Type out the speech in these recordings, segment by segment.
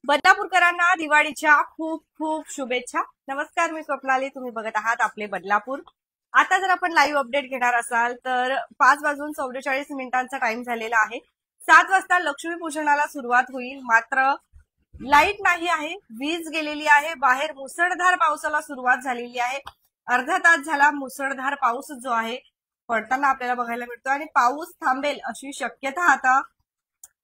बदलापूरकरांना दिवाळीच्या खूप खूप शुभेच्छा। नमस्कार, मी स्वप्नाली, तुम्ही बघत आहात आपले बदलापूर। आता जर आपण लाईव्ह अपडेट घेणार असाल तर 5:44 टाइम झालेला आहे। 7 वाजता लक्ष्मीपूजनाला सुरुवात होईल, मात्र लाईट नाही आहे, वीज गेलेली आहे। बाहेर मुसळधार पावसाला सुरुवात झालेली आहे। अर्धा तास झाला मुसळधार पाऊस जो आहे पडताना आपल्याला बघायला मिळतो आणि पाऊस थांबेल अशी शक्यता आता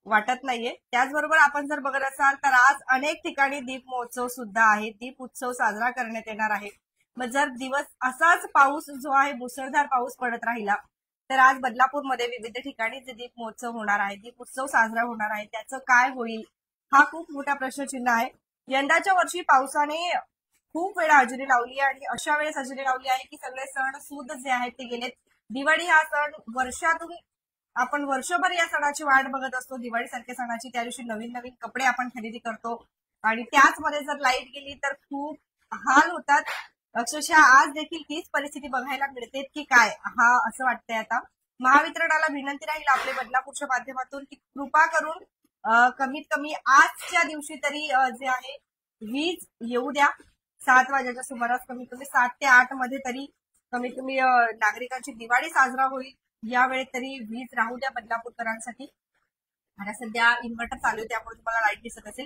वाटत नाहीये। त्याचबरोबर आपण जर बघत असाल तर आज अनेक ठिकाणी दीप महोत्सव सुद्धा आहे, दीप उत्सव साजरा करण्यात येणार आहे। मग जर दिवस असाच पाऊस जो आहे मुसळधार पाऊस पडत राहिला तर आज बदलापूरमध्ये विविध ठिकाणी जे दीप महोत्सव होणार आहे, दीप उत्सव साजरा होणार आहे, त्याचं काय होईल हा खूप मोठा प्रश्नचिन्ह आहे। यंदाच्या वर्षी पावसाने खूप वेळा हजेरी लावली आणि अशा वेळेस हजेरी लावली आहे की सगळे सण सूद जे आहेत ते गेलेत। दिवाळी हा सण वर्षातून आपण वर्षभर या सणाची वाट बघत असतो। दिवाळी सारख्या सणाची त्या दिवशी नवीन नवीन कपडे आपण खरेदी करतो आणि त्याचमध्ये जर लाईट गेली तर खूप हाल होतात। अक्षरशः आज देखील तीच परिस्थिती बघायला मिळते की काय हा असं वाटतंय। आता महावितरणाला विनंती राहील आपले बदलापूरच्या माध्यमातून की कृपा करून कमीत कमी आजच्या दिवशी तरी जे आहे वीज येऊ द्या। 7 वाजेच्या सुमारास कमीत कमी 7 ते 8 मध्ये तरी कमीत कमी नागरिकांची दिवाळी साजरा होईल। यावेळी तरी वीज राहू द्या बदलापूरकरांसाठी। आता सध्या इन्व्हर्टर चालू आहे त्यामुळे तुम्हाला लाईट दिसत असेल।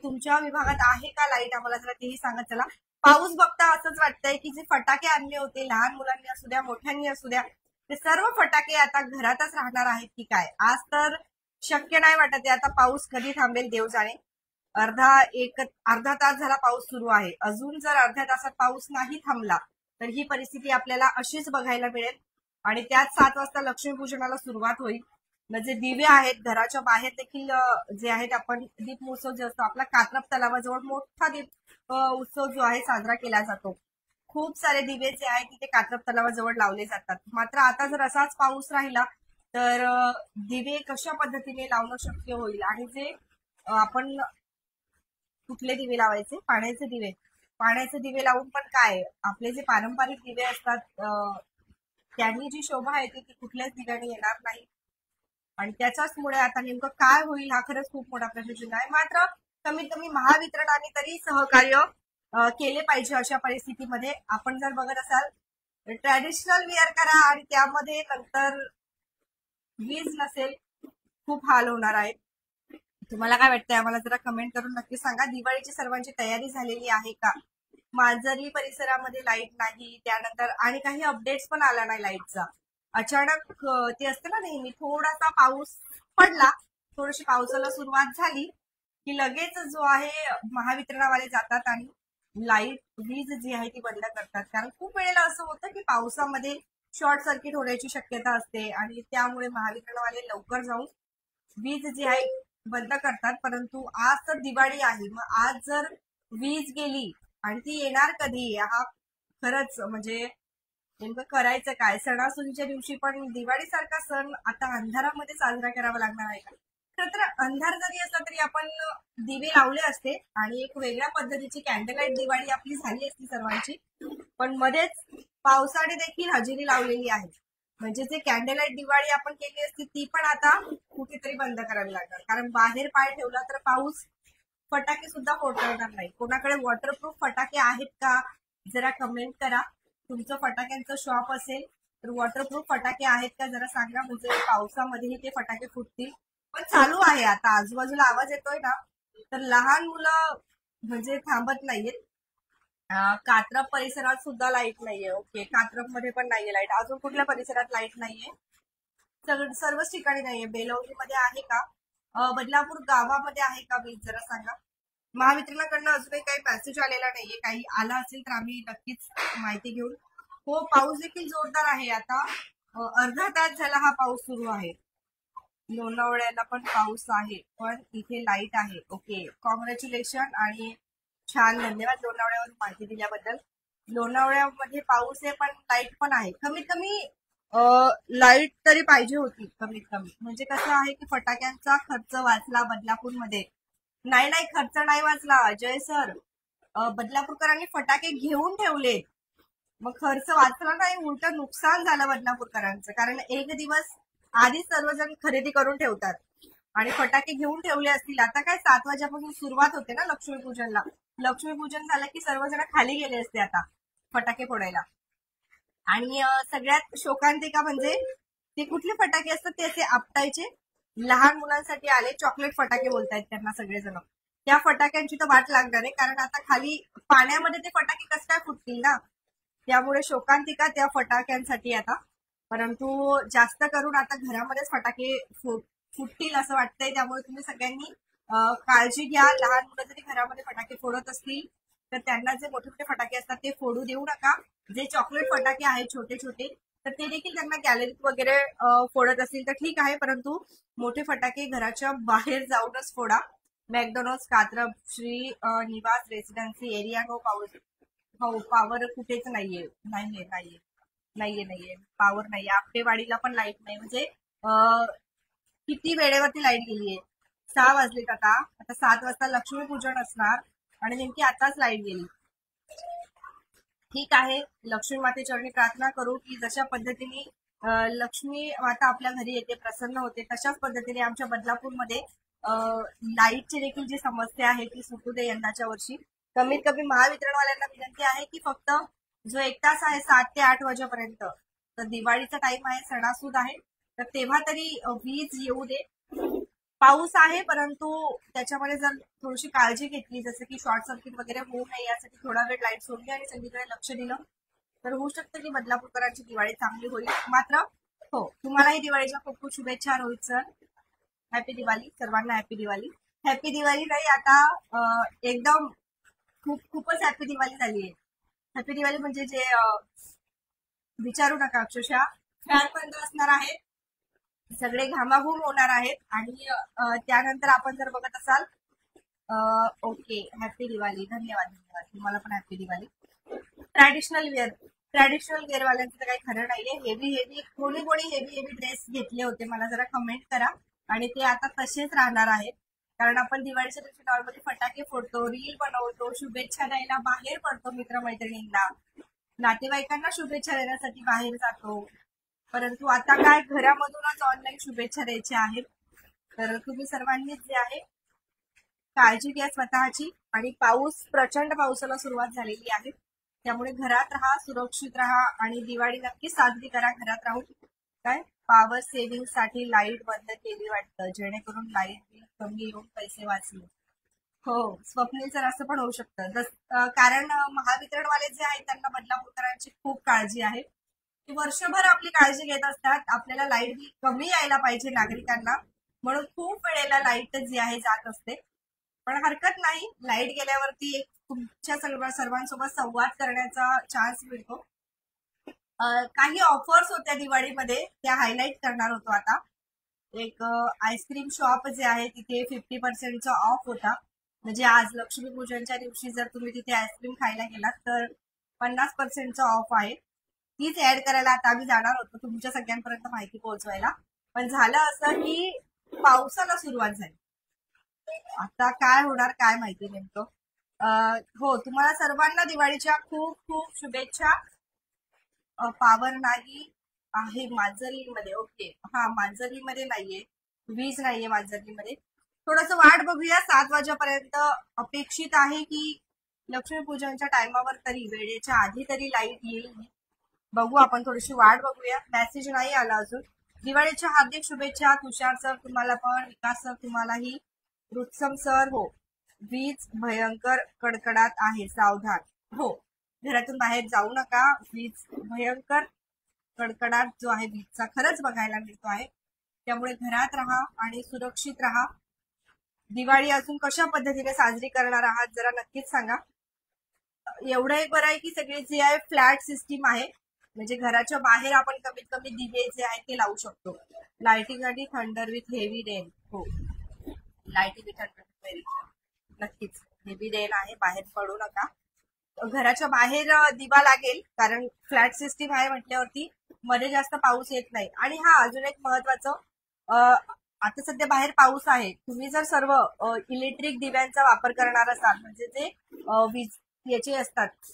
तुमच्या विभागात आहे का लाईट, आम्हाला जरा तेही सांगत चला। पाऊस बघता असंच वाटतंय की जे फटाके आणले होते लहान मुलांनी असू द्या मोठ्यांनी असू द्या ते सर्व फटाके आता घरातच राहणार आहेत की काय, आज तर शक्य नाही वाटत आहे। आता पाऊस कधी थांबेल देव जाणे। अर्धा तास झाला पाऊस सुरू आहे, अजून जर अर्ध्या तासात पाऊस नाही थांबला तर ही परिस्थिती आपल्याला अशीच बघायला मिळेल आणि त्याच 7 वाजता लक्ष्मीपूजनाला सुरुवात होईल। म्हणजे दिवे आहेत घराच्या बाहेर देखील जे आहेत आपण दीप महोत्सव जे असतो आपला कात्रप तलावाजवळ मोठा दीप उत्सव जो आहे साजरा केला जातो। खूप सारे दिवे जे आहेत तिथे कात्रप तलावाजवळ लावले जातात। मात्र आता जर असाच पाऊस राहिला तर दिवे कशा पद्धतीने लावणं शक्य होईल आणि जे आपण कुठले दिवे लावायचे, पाण्याचे दिवे लावून पण काय आपले जे पारंपरिक दिवे असतात त्यांनी जी शोभा येते ती कुठल्याच दिव्याने येणार नाही आणि त्याच्याचमुळे आता नेमकं काय होईल हा खरंच खूप मोठा प्रश्नचिन्ह आहे। मात्र कमीत कमी महावितरणाने तरी सहकार्य केले पाहिजे अशा परिस्थितीमध्ये। आपण जर बघत असाल ट्रॅडिशनल वेअर करा आणि त्यामध्ये नंतर वीज नसेल खूप हाल होणार आहेत। तुम्हाला काय वाटतंय आम्हाला जरा कमेंट करून नक्की सांगा। दिवाळीची सर्वांची तयारी झालेली आहे का? मांजरी परिसरामध्ये लाईट नाही, त्यानंतर आणि काही अपडेट्स पण आला नाही लाईटचा। अचानक ते असते ना नेहमी थोडासा पाऊस पडला, थोडीशी पावसाला सुरुवात झाली की लगेच जो आहे महावितरणवाले जातात आणि लाईट वीज जी आहे ती बंद करतात। कारण खूप वेळेला असं होतं की पावसामध्ये शॉर्ट सर्किट होण्याची शक्यता असते आणि त्यामुळे महावितरणवाले लवकर जाऊन वीज जी आहे बंद करतात। परंतु आज तर दिवाळी आहे, मग आज जर वीज गेली आणि ती येणार कधी हा खरंच म्हणजे नेमकं करायचं काय? सणासुदीच्या दिवशी पण दिवाळी सारखा सण आता अंधारामध्ये साजरा करावा लागणार आहे का? खरं तर अंधार जरी असला तरी आपण दिवे लावले असते आणि एक वेगळ्या पद्धतीची कॅन्डललाईट दिवाळी आपली झाली असती सर्वांची, पण मध्येच पावसाने देखील हजेरी लावलेली आहे। म्हणजे जे कॅन्डललाईट दिवाळी आपण केली असती ती पण आता कुठेतरी बंद करावी लागणार, कारण बाहेर पाय ठेवला तर पाऊस फटाके सुद्धा फोडता येणार नाही। कोणाकडे वॉटरप्रूफ फटाके आहेत का जरा कमेंट करा। तुमचं फटाक्यांचं शॉप असेल तर वॉटरप्रूफ फटाके आहेत का जरा सांगा, म्हणजे पावसामध्येही ते फटाके फुटतील। पण चालू आहे आता आजूबाजूला आवाज येतोय ना, तर लहान मुलं म्हणजे थांबत नाहीयेत। कात्रप परिसरात सुद्धा लाईट नाहीये। ओके, कात्रप मध्ये पण नाहीये लाईट। अजून कुठल्या परिसरात लाईट नाहीये? सर्वच ठिकाणी नाहीये। बेलवलीमध्ये आहे का? बदलापूर गावामध्ये आहे का वीज जरा सांगा। महावितरणाकडनं अजूनही काही मेसेज आलेला नाहीये, काही आला असेल तर आम्ही नक्कीच माहिती घेऊ। हो, पाऊस देखील जोरदार आहे। आता अर्धा तास झाला हा पाऊस सुरू आहे। लोणावळ्याला पण पाऊस आहे पण इथे लाईट आहे। ओके, कॉंग्रॅच्युलेशन आणि छान, धन्यवाद लोणावळ्यावर माहिती दिल्याबद्दल। लोणावळ्यामध्ये पाऊस आहे पण लाईट पण आहे। कमीत कमी लाईट तरी पाहिजे होती कमीत कमी, म्हणजे कसं आहे की फटाक्यांचा खर्च वाचला बदलापूरमध्ये। नाही नाही, खर्च नाही वाचला अजय सर, बदलापूरकरांनी फटाके घेऊन ठेवले, मग खर्च वाचला नाही, उलट नुकसान झालं बदलापूरकरांचं। कारण एक दिवस आधीच सर्वजण खरेदी करून ठेवतात आणि फटाके घेऊन ठेवले असतील. आता काय 7 वाजेपासून सुरुवात होते ना लक्ष्मीपूजनला. लक्ष्मीपूजन झालं की सर्वजण खाली गेले असते आता फटाके फोडायला. आणि सगळ्यात शोकांतिका म्हणजे ते कुठले फटाके असतात ते असे आपटायचे. लहान मुलांसाठी आले चॉकलेट फटाके बोलतायत त्यांना सगळेजण. त्या फटाक्यांची तर वाट लागणार आहे, कारण आता खाली पाण्यामध्ये ते फटाके कसं काय फुटतील ना. त्यामुळे शोकांतिका त्या फटाक्यांसाठी आता. परंतु जास्त करून आता घरामध्येच फटाके फुटतील असं वाटतंय. त्यामुळे तुम्ही सगळ्यांनी काळजी घ्या. लहान मुलं जरी घरामध्ये फटाके फोडत असतील तर त्यांना जे मोठे मोठे फटाके असतात ते फोडू देऊ नका. जे चॉकलेट फटाके आहेत छोटे छोटे तर ते देखील त्यांना गॅलरीत वगैरे फोडत असतील तर ठीक आहे, परंतु मोठे फटाके घराच्या बाहेर जाऊनच फोडा. मॅकडॉनल्ड्स, कात्रज, श्री निवास रेसिडेन्सी एरिया हो पॉवर कुठेच नाहीये. नाहीये पॉवर नाहीये. आपटेवाडीला पण लाईट नाही. म्हणजे किती वेळेवरती लाईट गेलीये. 6 वाजलेत आता 7 वाजता लक्ष्मीपूजन असणार आणि नेमकी आताच लाईट गेली. ठीक आहे, लक्ष्मी मातेचरणी प्रार्थना करू की जशा पद्धतीने लक्ष्मी माता आपल्या घरी येते, प्रसन्न होते, तशाच पद्धतीने आमच्या बदलापूरमध्ये लाईटची देखील जी समस्या आहे ती सुटू दे यंदाच्या वर्षी. कमीत कमी महावितरणवाल्यांना विनंती आहे की फक्त जो 1 तास आहे 7 ते 8 वाजेपर्यंत, तर दिवाळीचा टाइम आहे, सणासूद आहे, तर तेव्हा तरी वीज येऊ दे. पाऊस आहे परंतु त्याच्यामध्ये जर थोडीशी काळजी घेतली, जसं की शॉर्ट सर्किट वगैरे होऊ नये यासाठी थोडा वेळ लाईट सोडली आणि सगळीकडे लक्ष दिलं तर होऊ शकतं की बदलापूरकरांची दिवाळी चांगली होईल. मात्र हो, तुम्हालाही दिवाळीच्या खूप खूप शुभेच्छा रोहित सर. हॅपी दिवाळी सर्वांना. हॅपी दिवाळी. हॅपी दिवाळी नाही आता एकदम खूपच हॅपी दिवाळी झाली आहे. हॅपी दिवाळी म्हणजे जे विचारू नका, अक्षरशः फॅन बंद असणार आहेत, सगळे घामाघूम होणार आहेत. आणि त्यानंतर आपण जर बघत असाल ओके, हॅपी दिवाळी. धन्यवाद तुम्हाला पण हॅपी दिवाळी. ट्रॅडिशनल वेअर वाल्यांचं तर काही खरं नाहीये. हेवी कोणी हेवी ड्रेस घेतले होते मला जरा कमेंट करा. आणि ते आता तसेच राहणार आहेत, कारण आपण दिवाळीच्या दिवशी नॉर्मली फटाके फोडतो, रील बनवतो, शुभेच्छा द्यायला बाहेर पडतो, मित्रमैत्रिणींना, नातेवाईकांना शुभेच्छा देण्यासाठी बाहेर जातो. परंतु आता काय घरामधूनच ऑनलाईन शुभेच्छा द्यायच्या आहेत. तर तुम्ही सर्वांनीच जे आहे काळजी घ्या स्वतःची. आणि प्रचंड पावसाला सुरुवात झालेली आहे, त्यामुळे घरात राहा, सुरक्षित राहा आणि दिवाळी नक्की साजरी करा घरात राहून. काय पॉवर सेव्हिंग साठी लाईट बंद केली वाटतं, जेणेकरून लाईट बिल कमी येऊन पैसे वाचले. हो स्वप्नील सर, असं पण होऊ शकतं. कारण महावितरणवाले जे आहेत त्यांना बदलापूरकरांची खूप काळजी आहे. वर्षभर आपली काळजी घेत असतात. आपल्याला लाईट बिल कमी यायला पाहिजे नागरिकांना, म्हणून खूप वेळेला लाईट जी आहे जात असते. पण हरकत नाही, लाईट गेल्यावरती एक तुमच्या सर्वांसोबत संवाद करण्याचा चान्स मिळतो. काही ऑफर्स होत्या दिवाळीमध्ये, त्या हायलाईट करणार होतो आता. एक आईस्क्रीम शॉप जे आहे तिथे 50% ऑफ होता. म्हणजे आज लक्ष्मीपूजनच्या दिवशी जर तुम्ही तिथे आईस्क्रीम खायला गेलात तर 50% ऑफ आहे. तीच ऍड करायला आता आम्ही जाणार होतो तुमच्या सगळ्यांपर्यंत माहिती पोहोचवायला. पण झालं असं की पावसाला सुरुवात झाली. आता काय होणार काय माहिती नेमकं. हो, तुम्हाला सर्वांना दिवाळीच्या खूप खूप शुभेच्छा. पॉवर नाही आहे मांजरीमध्ये. ओके, हा मांजरीमध्ये नाहीये, वीज नाहीये मांजरीमध्ये. थोडस वाट बघूया. 7 वाजेपर्यंत अपेक्षित आहे की लक्ष्मीपूजनच्या टायमावर तरी वेळेच्या आधी तरी लाईट येईल. बघू, आपण थोडीशी वाट बघूया. मेसेज नाही आला अजून. दिवाळीच्या हार्दिक शुभेच्छा तुषार सर, तुम्हाला पण. विकास सर तुम्हालाही. रुत्सम सर, हो वीज भयंकर कडकडाट आहे, सावधान. हो, घरातून बाहेर जाऊ नका. वीज भयंकर कडकडाट जो आहे वीजचा खरंच बघायला मिळतो आहे, त्यामुळे घरात राहा आणि सुरक्षित राहा. दिवाळी अजून कशा पद्धतीने साजरी करणार आहात जरा नक्कीच सांगा. एवढं एक बरं आहे की सगळे जे आहे फ्लॅट सिस्टीम आहे, म्हणजे घराच्या बाहेर आपण कमीत कमी दिवे जे आहेत ते लावू शकतो. लाइटिंग आणि थंडर विथ हेवी रेन. हो, लाइटिंग विथ थंडर विथ नक्कीच हेवी रेन आहे, बाहेर पडू नका. घराच्या बाहेर दिवा लागेल, कारण फ्लॅट सिस्टीम आहे म्हटल्यावरती मध्ये जास्त पाऊस येत नाही. आणि हा अजून एक महत्वाचं, आता सध्या बाहेर पाऊस आहे, तुम्ही जर सर्व इलेक्ट्रिक दिव्यांचा वापर करणार असाल, म्हणजे जे वीज याचे असतात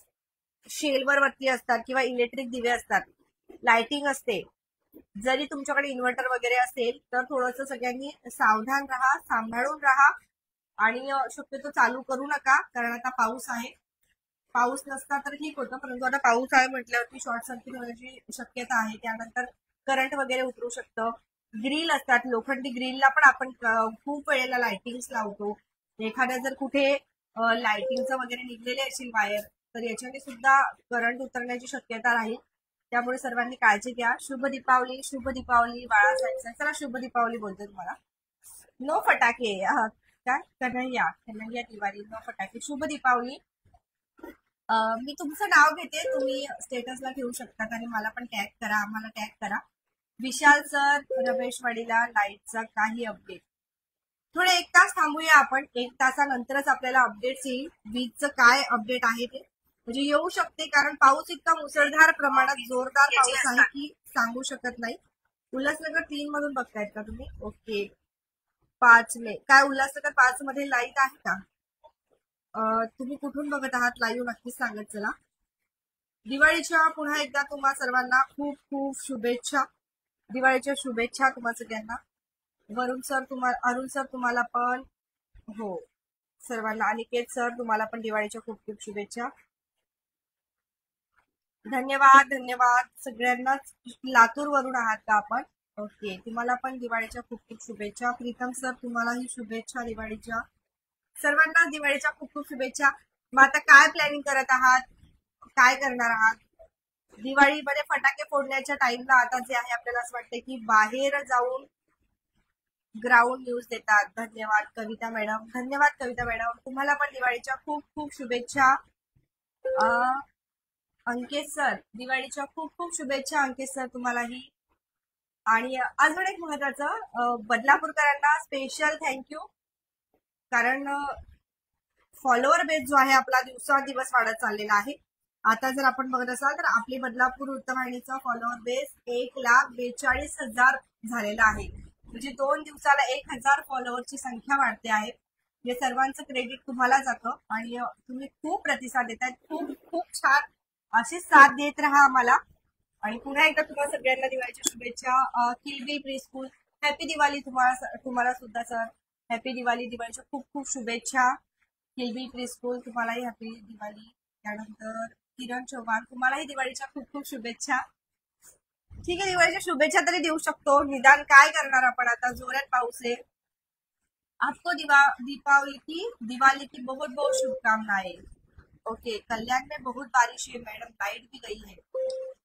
शेलवर वरती असतात किंवा इलेक्ट्रिक दिवे असतात, लाइटिंग असते, जरी तुमच्याकडे इन्व्हर्टर वगैरे असेल तर थोडंसं सगळ्यांनी सावधान राहा, सांभाळून राहा आणि शक्यतो चालू करू नका, कारण आता पाऊस आहे. पाऊस नसता तर ठीक होतं, परंतु आता पाऊस आहे म्हटल्यावरती शॉर्ट सर्किट होण्याची शक्यता आहे. त्यानंतर करंट वगैरे उतरू शकतं. ग्रिल असतात, लोखंडी ग्रिलला पण आपण खूप वेळेला लाइटिंग्स लावतो. एखाद्या जर कुठे लाइटिंगचं वगैरे निघलेले असेल वायर, तर याच्याने सुद्धा करंट उतरण्याची शक्यता राहील. त्यामुळे सर्वांनी काळजी घ्या. शुभ दीपावली, शुभ दीपावली बाळासाहेब. चला शुभ दीपावली बोलते तुम्हाला. नो फटाके. काय कन्हैया कन्हैया दिवाळी, नो फटाके, शुभ दीपावली. मी तुमचं नाव घेते, तुम्ही स्टेटसला ठेवू शकता आणि मला पण टॅग करा, आम्हाला टॅग करा. विशाल सर, रमेश वाडीला लाईटचा काही अपडेट? थोडे 1 तास थांबूया आपण. 1 तासानंतरच आपल्याला अपडेट येईल वीजचं काय अपडेट आहे ते, म्हणजे येऊ शकते, कारण पाऊस इतका मुसळधार प्रमाणात जोरदार पाऊस आहे की सांगू शकत नाही. उल्हासनगर 3 मधून बघतायत का तुम्ही? ओके. 5 मे काय उल्हासनगर 5 मध्ये लाईट आहे का? तुम्ही कुठून बघत आहात लाईव्ह नक्कीच सांगत चला. दिवाळीच्या पुन्हा एकदा तुम्हा सर्वांना खूप खूप शुभेच्छा. दिवाळीच्या शुभेच्छा तुम्हा सगळ्यांना. वरुण सर तुम्हाला, अरुण सर तुम्हाला पण, हो सर्वांना. अनिकेत सर तुम्हाला पण दिवाळीच्या खूप खूप शुभेच्छा. धन्यवाद धन्यवाद सगळ्यांनाच. लातूर वरून आहात का आपण? ओके, तुम्हाला पण दिवाळीच्या खूप खूप शुभेच्छा. प्रीतम सर तुम्हालाही शुभेच्छा दिवाळीच्या. सर्वांना दिवाळीच्या खूप खूप शुभेच्छा. मग आता काय प्लॅनिंग करत आहात, काय करणार आहात? दिवाळीमध्ये फटाके फोडण्याच्या टाइमला आता जे आहे आपल्याला असं वाटतं की बाहेर जाऊन ग्राउंड न्यूज देतात. धन्यवाद कविता मॅडम, धन्यवाद कविता मॅडम. तुम्हाला पण दिवाळीच्या खूप खूप शुभेच्छा. अंकित सर दिवाळीच्या खूप खूप शुभेच्छा अंकित सर तुम्हालाही. आणि अजून एक महत्वाचं, बदलापूरकरांना स्पेशल थँक्यू, कारण फॉलोअर बेस जो आहे आपला दिवसादिवस वाढत चाललेला आहे. आता जर आपण बघत असाल तर आपली बदलापूर वृत्तवाहिनीचा फॉलोअर बेस 1,42,000 झालेला आहे. म्हणजे 2 दिवसाला 1,000 फॉलोअरची संख्या वाढते आहे. हे सर्वांचं क्रेडिट तुम्हाला जातं आणि तुम्ही खूप प्रतिसाद देतायत. खूप खूप छान, अशीच साथ देत राहा आम्हाला. आणि पुन्हा एकदा तुम्हाला सगळ्यांना दिवाळीच्या शुभेच्छा. किलबी प्री स्कूल हॅपी दिवाळी तुम्हाला सुद्धा सर. हॅपी दिवाळी, दिवाळीच्या खूप खूप शुभेच्छा. किलबी प्री स्कूल तुम्हालाही हॅपी दिवाळी. त्यानंतर किरण चव्हाण तुम्हालाही दिवाळीच्या खूप खूप शुभेच्छा. ठीक आहे, दिवाळीच्या शुभेच्छा तरी देऊ शकतो, निदान काय करणार आपण आता, जोरात पाऊस आहे. आपको दीपावली की बहुत बहुत शुभकामनाएं. ओके, कल्याण में बहुत बारिश है मैडम, लाईट भी गई है.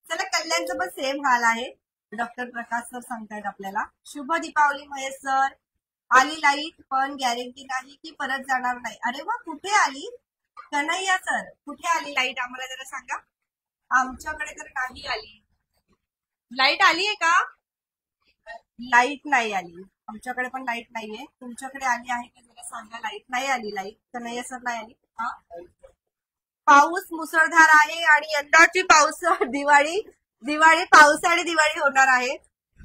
चला, कल्याणचं पण सेम हाल आहे. डॉक्टर प्रकाश सर सांगतायत आपल्याला. शुभ दीपावली महेश सर. आली लाईट पण गॅरंटी नाही की परत जाणार नाही. अरे वा, कुठे आली? कन्हैया सर कुठे आली लाईट, आम्हाला जरा सांगा. आमच्याकडे तर नाही आली. लाईट आली आहे का? लाईट नाही आली आमच्याकडे, पण लाईट नाहीये. तुमच्याकडे आली आहे का जरा सांगा. लाईट नाही आली, लाईट कन्हैया सर नाही आली. हा, पाऊस मुसळधार आहे आणि यंदाची पाऊस दिवाळी पावसाळी दिवाळी होणार आहे.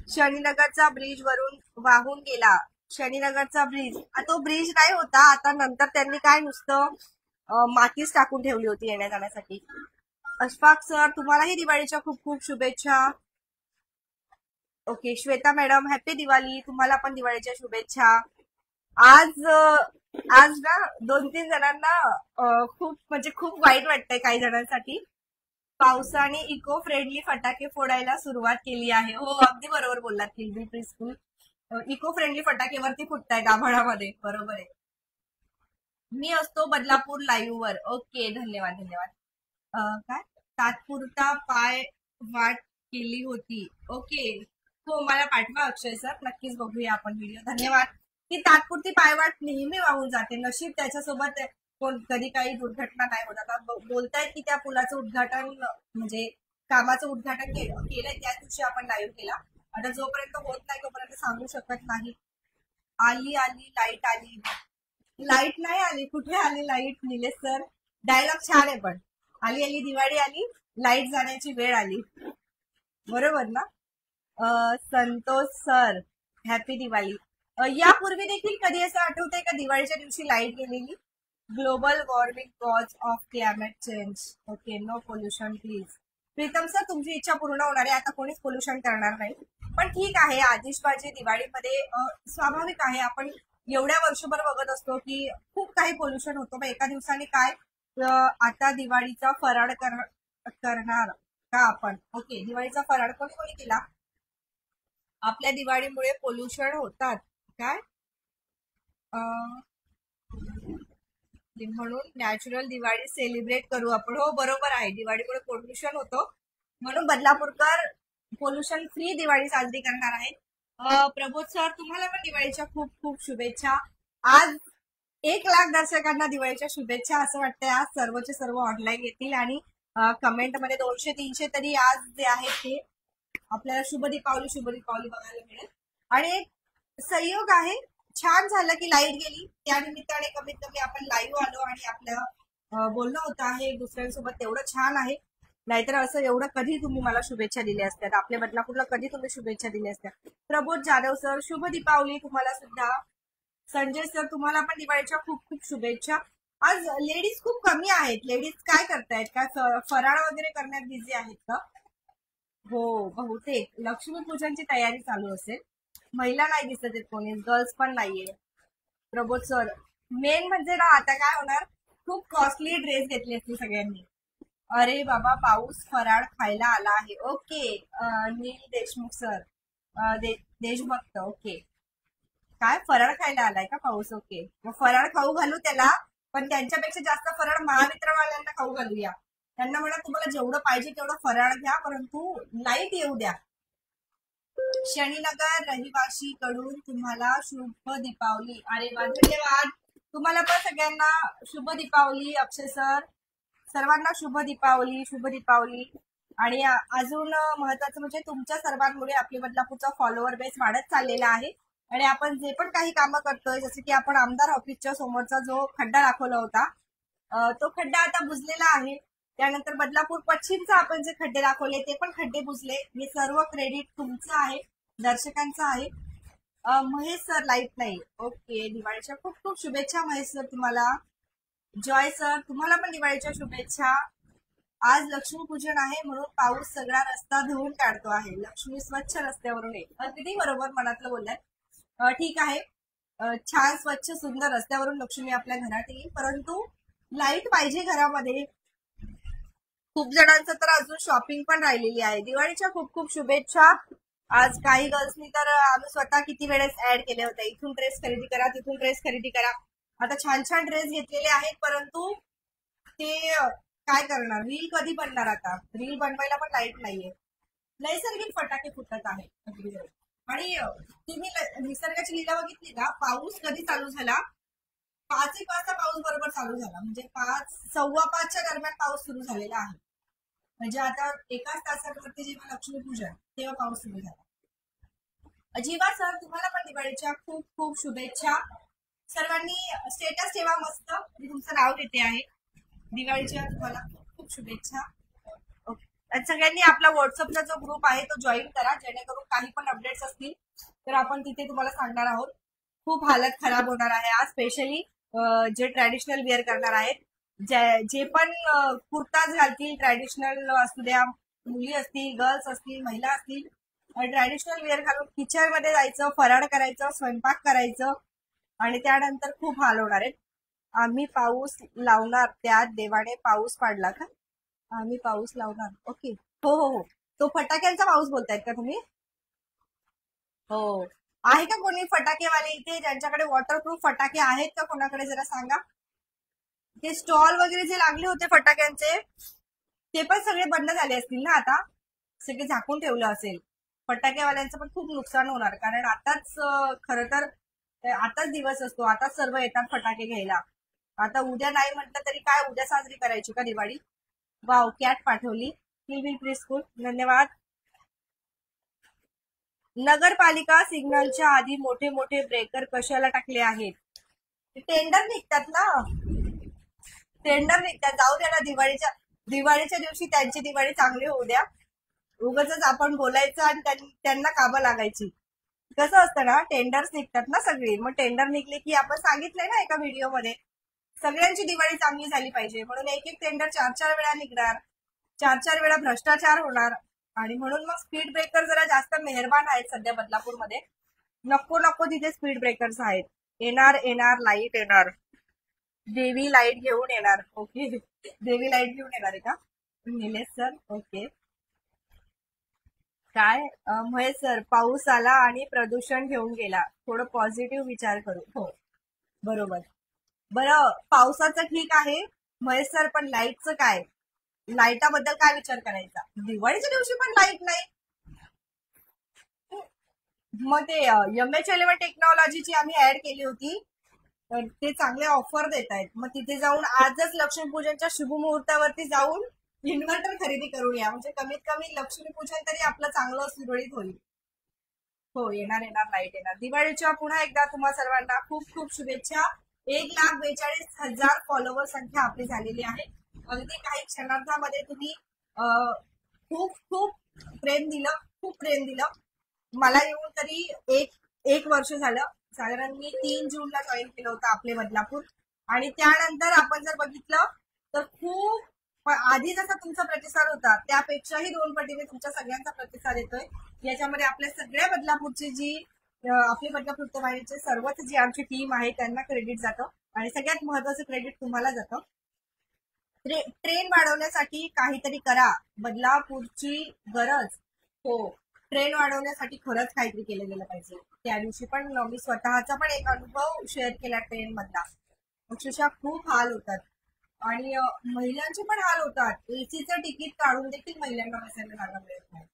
शनीनगरचा ब्रिज वरून वाहून गेला. शनीनगरचा ब्रिज, तो ब्रिज नाही होता आता, नंतर त्यांनी काय नुसतं मातीच टाकून ठेवली होती येण्या जाण्यासाठी. अशफाक सर तुम्हालाही दिवाळीच्या खूप खूप शुभेच्छा. Okay, Shweta madam happy Diwali, तुम्हाला पण दिवाळीच्या शुभेच्छा. आज ना 2-3 जणांना खूप म्हणजे खूप वाईट वाटतंय काही जणांसाठी. पावसाने इको फ्रेंडली फटाके फोडायला सुरुवात केली आहे. हो, अगदी बरोबर बोललात. Kilby pre school eco friendly फटाके वरती फुटतायत आभाळामध्ये, बरोबर आहे. मी असतो बदलापूर लाईव्ह वर. ओके, धन्यवाद धन्यवाद. काय तात्पुरता पाय वाट केली होती. ओके, हो मला पाठवा अक्षय सर, नक्कीच बघूया आपण व्हिडिओ. धन्यवाद. की तात्पुरती पायवाट नेहमी वाहून जाते, नशीब त्याच्यासोबत कधी काही दुर्घटना नाही होत. आता बोलतायत की त्या पुलाचं उद्घाटन म्हणजे कामाचं उद्घाटन केलंय, त्या दिवशी आपण लाईव्ह केला. आता जोपर्यंत होत नाही तोपर्यंत सांगू शकत नाही. आली लाईट आली. लाईट नाही आली, कुठे आली लाईट? निलेश सर डायलॉग छान आहे, पण आली दिवाळी आली, लाईट जाण्याची वेळ आली, बरोबर ना? Santosh sir happy Diwali. यापूर्वी देखील कधी असं आठवतंय का दिवाळीच्या दिवशी लाईट गेलेली? Global warming cause of climate change. Okay, no pollution please. Pritam sir, तुमची इच्छा पूर्ण होणार आहे. आता कोणीच पोल्युशन करणार नाही. पण ठीक आहे, आतिषबाजी दिवाळीमध्ये स्वाभाविक आहे. आपण एवढ्या वर्षभर बघत असतो की खूप काही पोल्युशन होतं. मग एका दिवसाने काय आता दिवाळीचा फराळ करणार का आपण? ओके, दिवाळीचा फराळ पण कोणी केला? आपल्या दिवाळीमुळे पोल्युशन होतात काय? म्हणून नॅचरल दिवाळी सेलिब्रेट करू आपण. हो, बरोबर आहे. दिवाळीमुळे पोल्युशन होतं, म्हणून बदलापूरकर पोल्युशन फ्री दिवाळी साजरी करणार आहेत. प्रबोध सर, तुम्हाला पण दिवाळीच्या खूप खूप शुभेच्छा. आज 1,00,000 दर्शकांना दिवाळीच्या शुभेच्छा. असं वाटतंय आज सर्वचे सर्व ऑनलाईन येतील आणि कमेंटमध्ये 200-300 तरी आज जे आहेत ते आपल्याला शुभ दीपावली बघायला मिळेल. आणि एक संयोग आहे, छान झालं की लाईट गेली, त्यानिमित्ताने कमीत कमी आपण लाईव्ह आलो आणि आपलं बोलणं होतं आहे दुसऱ्यांसोबत, तेवढं छान आहे. नाहीतर असं एवढं कधी तुम्ही मला शुभेच्छा दिल्या असत्या, आपल्या बदलापूरला कधी तुम्ही शुभेच्छा दिल्या असत्या. प्रबोध जाधव सर, शुभ दीपावली तुम्हाला सुद्धा. संजय सर, तुम्हाला पण दिवाळीच्या खूप खूप शुभेच्छा. आज लेडीज खूप कमी आहेत. लेडीज काय करतायत? काय फराळ वगैरे करण्यात बिझी आहेत का? हो, बहुतेक लक्ष्मीपूजनची तयारी चालू असेल. महिला नाही दिसत आहेत कोणी, गर्ल्स पण नाहीये. प्रबोध सर, मेन म्हणजे ना आता काय होणार, खूप कॉस्टली ड्रेस घेतले असतील सगळ्यांनी. अरे बाबा, पाऊस फराळ खायला आला आहे. ओके, नील देशमुख सर, देशभक्त. ओके, काय फराळ खायला आलाय का पाऊस? ओके, मग फराळ खाऊ घालू त्याला, पण त्यांच्यापेक्षा जास्त फराळ महामित्रवाल्यांना खाऊ घालूया. त्यांना म्हणा तुम्हाला जेवढं पाहिजे तेवढं फराळ घ्या, परंतु लाईट येऊ द्या. शनीनगर रहिवाशी कडून तुम्हाला शुभ दीपावली. अरे वा, धन्यवाद. तुम्हाला पण सगळ्यांना शुभ दीपावली. अक्षय सर, सर्वांना शुभ दीपावली. आणि अजून महत्वाचं म्हणजे तुमच्या सर्वांमुळे आपली बदलापूरचा फॉलोअर बेस वाढत चाललेला आहे. आणि आपण जे पण काही कामं करतोय, जसं की आपण आमदार ऑफिसच्या समोरचा जो खड्डा दाखवला होता, तो खड्डा आता बुजलेला आहे. त्यानंतर बदलापूर पश्चिमचा आपण जे खड्डे दाखवले ते पण खड्डे बुजले. हे सर्व क्रेडिट तुमचं आहे, दर्शकांचं आहे. महेश सर, लाईट नाही. ओके, दिवाळीच्या खूप खूप शुभेच्छा महेश सर तुम्हाला. जॉय सर, तुम्हाला पण दिवाळीच्या शुभेच्छा. आज लक्ष्मीपूजन आहे म्हणून पाऊस सगळा रस्ता धुवून काढतो आहे. लक्ष्मी स्वच्छ रस्त्यावरून येईल. अगदी बरोबर मनातलं बोललाय. ठीक आहे, छान स्वच्छ सुंदर रस्त्यावरून लक्ष्मी आपल्या घरात येईल, परंतु लाईट पाहिजे घरामध्ये. खूप जणांचं तर अजून शॉपिंग पण राहिलेली आहे. दिवाळीच्या खूप खूप शुभेच्छा. आज काही गर्ल्सनी तर आम्ही स्वतः किती वेळेस ऍड केले होते, इथून ड्रेस खरेदी करा, तिथून ड्रेस खरेदी करा. आता छान छान ड्रेस घेतलेले आहेत, परंतु ते काय करणार, रील कधी बनणार? आता रील बनवायला पण लाईट नाहीये. नैसर्गिक फटाके फुटत आहेत. आणि तुम्ही निसर्गाची लीला बघितली का? पाऊस कधी चालू झाला? 5:00 वाजता पाऊस बरोबर चालू झाला, म्हणजे 5:15च्या दरम्यान पाऊस सुरू झालेला आहे. म्हणजे आता एकाच तासावरती जेव्हा लक्ष्मीपूजन तेव्हा पाऊस सुरू झाला. अजिबा सर, तुम्हाला पण दिवाळीच्या खूप खूप शुभेच्छा. सर्वांनी स्टेटस ठेवा मस्त, मी तुमचं नाव घेते आहे. दिवाळीच्या तुम्हाला खूप खूप शुभेच्छा. सगळ्यांनी आपला व्हॉट्सअपचा जो ग्रुप आहे तो जॉईन करा, जेणेकरून काही पण अपडेट्स असतील तर आपण तिथे तुम्हाला सांगणार आहोत. खूप हालत खराब होणार आहे आज, स्पेशली जे ट्रॅडिशनल वेअर करणार आहेत, जे पण कुर्ताज घालतील, ट्रॅडिशनल असू द्या, मुली असतील, गर्ल्स असतील, महिला असतील, ट्रॅडिशनल वेअर घालून किचन मध्ये जायचं, फराळ करायचं, स्वयंपाक करायचं आणि त्यानंतर खूप हाल होणार आहेत. आम्ही पाऊस लावणार, त्यात देवाने पाऊस पाडला का? आम्ही पाऊस लावणार. ओके, हो हो हो, तो फटाक्यांचा पाऊस बोलतायत का तुम्ही? हो, आहे का कोणी फटाकेवाले इथे ज्यांच्याकडे वॉटरप्रूफ फटाके आहेत का? कोणाकडे जरा सांगा. ते स्टॉल वगैरे जे लागले होते फटाक्यांचे ते पण सगळे बंद झाले असतील ना आता? सगळे झाकून ठेवलं असेल. फटाकेवाल्यांचं पण खूप नुकसान होणार, कारण आताच खरं तर आताच दिवस असतो, आताच सर्व येतात फटाके घ्यायला. आता उद्या नाही म्हटलं तरी काय, उद्या साजरी करायची का दिवाळी? वाव, कॅट पाठवली. हिल प्री स्कूल, धन्यवाद. नगरपालिका सिग्नलच्या आधी मोठे मोठे ब्रेकर कशाला टाकले आहेत? टेंडर निघतात ना, टेंडर निघतात. जाऊ द्या ना, दिवाळीच्या दिवशी त्यांची दिवाळी चांगली होऊ द्या. उगाच आपण बोलायचं आणि त्यांना काबं लागायची. कसं असतं ना, टेंडर्स निघतात ना सगळी, मग टेंडर निघले की आपण सांगितलंय ना एका व्हिडिओमध्ये, सगळ्यांची दिवाळी चांगली झाली पाहिजे म्हणून एक एक टेंडर 4-4 वेळा निघणार, 4 वेळा भ्रष्टाचार होणार आणि म्हणून मग स्पीड ब्रेकर जरा जास्त मेहरबान आहेत सध्या बदलापूरमध्ये. नको नको तिथे स्पीड ब्रेकर्स आहेत. येणार येणार लाईट येणार, देवी लाईट घेऊन येणार. ओके, देवी लाईट घेऊन येणार आहे का निलेश सर? ओके. काय महेश सर, पाऊस आला आणि प्रदूषण घेऊन गेला, थोडं पॉझिटिव्ह विचार करू. हो बरोबर. बरं, पावसाचं ठीक आहे महेश सर, पण लाईटचं काय? लाईटाबद्दल काय विचार करायचा? दिवाळीच्या दिवशी पण लाईट नाही. मग ते MS11 टेक्नॉलॉजीची आम्ही ऍड केली होती, तर ते चांगले ऑफर देत आहेत. मग तिथे जाऊन आजच लक्ष्मीपूजनच्या शुभ मुहूर्तावरती जाऊन इन्व्हर्टर खरेदी करूया, म्हणजे कमीत कमी लक्ष्मीपूजन तरी आपलं चांगलं सुरळीत होईल. हो, येणार येणार लाईट येणार. दिवाळीच्या पुन्हा एकदा तुम्हा सर्वांना खूप खूप शुभेच्छा. 1,42,000 फॉलोवर संख्या आपली झालेली आहे. अगदी काही क्षणार्धामध्ये तुम्ही खूप खूप प्रेम दिलं, खूप प्रेम दिलं. मला येऊन तरी एक वर्ष झालं. साधारण मी 3 जूनला जॉईन केलं होतं आपले बदलापूर, आणि त्यानंतर आपण जर बघितलं तर खूप आधी जसा तुमचा प्रतिसाद होता त्यापेक्षाही 2 पटीने तुमच्या सगळ्यांचा प्रतिसाद येतोय. याच्यामध्ये आपल्या सगळ्या बदलापूरची जी आपली बदलापूर वृत्तवाहिनीचे सर्वच जी आमची टीम आहे त्यांना क्रेडिट जातं, आणि सगळ्यात महत्वाचं क्रेडिट तुम्हाला जातं. ट्रेन वाढवण्यासाठी काहीतरी करा, बदलापूरची गरज. हो, ट्रेन वाढवण्यासाठी खरंच काहीतरी केलं गेलं पाहिजे. त्या दिवशी पण मी स्वतःचा पण एक अनुभव शेअर केला ट्रेन मधला. अक्षरशः खूप हाल होतात, आणि महिलांचे पण हाल होतात. एसीचं तिकीट काढून देखील महिलांना बसायला जागा मिळत नाही.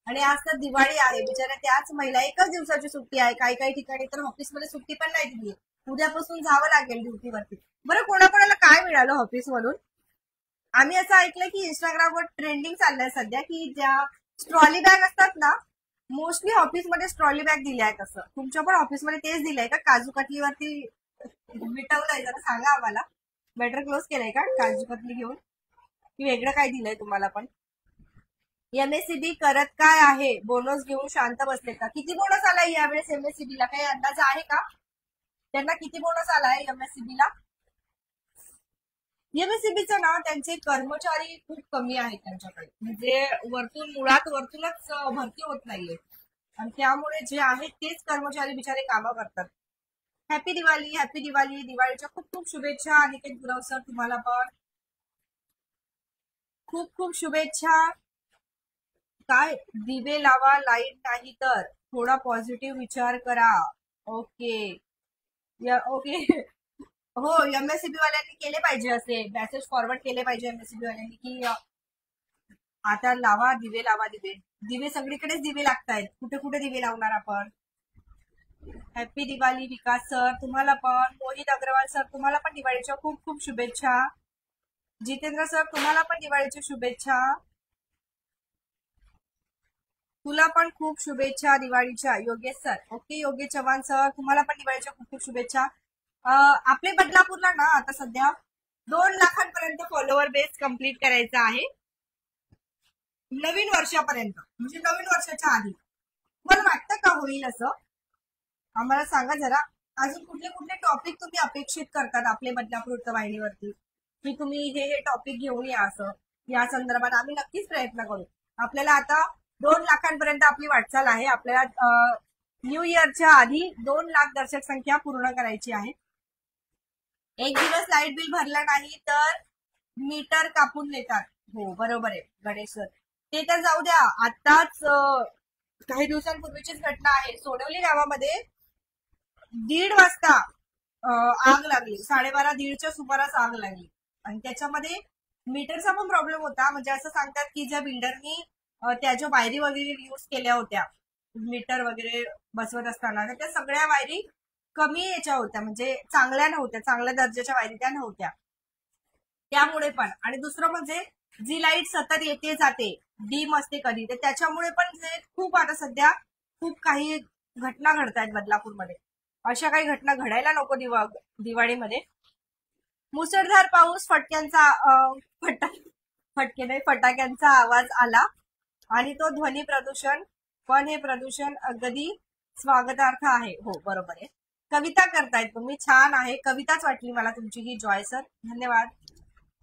आणि आज तर दिवाळी आहे, बिचारा त्याच महिला, एकच दिवसाची सुट्टी आहे, काही काही ठिकाणी तर ऑफिसमध्ये सुट्टी पण नाही दिली. उद्यापासून जावं लागेल ड्युटीवरती. बरं, कोणाकोणाला काय मिळालं ऑफिसमधून? आम्ही असं ऐकलं की इंस्टाग्रामवर ट्रेंडिंग चाललंय सध्या की ज्या ट्रॉली बॅग असतात ना, मोस्टली ऑफिसमध्ये ट्रॉली बॅग दिल्या आहेत. असं तुमच्या पण ऑफिसमध्ये तेच दिलंय का? काजू कतलीवरती मिटवलंय? जरा सांगा आम्हाला. बेटर क्लोज केलंय का काजू कतली घेऊन, की वेगळं काय दिलंय तुम्हाला? पण MSCB करत काय आहे? बोनस घेऊन शांत बसले का? किती बोनस आलाय यावेळेस MSCB ला? काही अंदाज आहे का त्यांना किती बोनस आलाय MSCB ला? MSCBचं ना, त्यांचे कर्मचारी खूप कमी आहेत त्यांच्याकडे, म्हणजे वरतूनच भरती होत नाहीये, आणि त्यामुळे जे आहेत तेच कर्मचारी बिचारे कामं करतात. Happy Diwali, happy Diwali. दिवाळीच्या खूप खूप शुभेच्छा. अनिकेत गुरव सर, तुम्हाला पण खूप खूप शुभेच्छा. काय दिवे लावा, लाईट नाही तर थोडा पॉझिटिव्ह विचार करा. Okay okay. हो, MSCB वाल्यांनी केले पाहिजे, असे मेसेज फॉरवर्ड केले पाहिजे MSCB वाल्यांनी की आता लावा दिवे, लावा दिवे. दिवे सगळीकडेच दिवे लागतायत, कुठे कुठे दिवे लावणार आपण? हॅपी दिवाळी विकास सर, तुम्हाला पण. मोहित अग्रवाल सर, तुम्हाला पण दिवाळीच्या खूप खूप शुभेच्छा. जितेंद्र सर, तुम्हाला पण दिवाळीच्या शुभेच्छा. तुला पण खूप शुभेच्छा दिवाळीच्या. Yogesh sir, okay. Yogesh Chavan sir, तुम्हाला पण दिवाळीच्या खूप खूप शुभेच्छा. आपले बदलापूरला ना आता सध्या 2 लाखांपर्यंत फॉलोअर बेस कम्प्लीट करायचा आहे नवीन वर्षापर्यंत, म्हणजे नवीन वर्षाच्या आधी. मला वाटतं का होईल असं? आम्हाला सांगा जरा. अजून कुठले कुठले टॉपिक तुम्ही अपेक्षित करतात आपले बदलापूर वृत्तवाहिनीवरती, की तुम्ही हे टॉपिक घेऊन या, असं या संदर्भात आम्ही नक्कीच प्रयत्न करू. आपल्याला आता 2 लाखांपर्यंत आपली वाटचाल आहे. आपल्याला न्यू इयरच्या आधी 2 लाख दर्शक संख्या पूर्ण करायची आहे. एक दिवस लाईट बिल भरलं नाही तर मीटर कापून देतात. हो बरोबर आहे गणेश सर. ते तर जाऊ द्या, आताच काही दिवसांपूर्वीचीच घटना आहे. सोडवली गावामध्ये 1:30 वाजता आग लागली. 12:30 1:30च्या सुमारास आग लागली, आणि त्याच्यामध्ये मीटरचा पण प्रॉब्लेम होता. म्हणजे असं सांगतात की ज्या बिल्डरनी त्या ज्या वायरी वगैरे यूज केल्या होत्या मीटर वगैरे बसवत असताना, त्या सगळ्या वायरी कमी याच्या होत्या, म्हणजे चांगल्या नव्हत्या, चांगल्या दर्जाच्या वायरी त्या नव्हत्या. त्यामुळे पण, आणि दुसरं म्हणजे जी लाईट सतत येते जाते, डीम असते कधी, तर त्याच्यामुळे पण जे खूप आता सध्या खूप काही घटना घडतायत बदलापूरमध्ये. अशा काही घटना घडायला नको दिवाळीमध्ये. मुसळधार पाऊस, फटके नाही, फटाक्यांचा आवाज आला, आणि तो ध्वनी प्रदूषण. पण हे प्रदूषण अगदी स्वागतार्थ आहे. हो बरोबर आहे. कविता करतायत तुम्ही, छान आहे. कविताच वाटली मला तुमची ही, जॉय सर, धन्यवाद.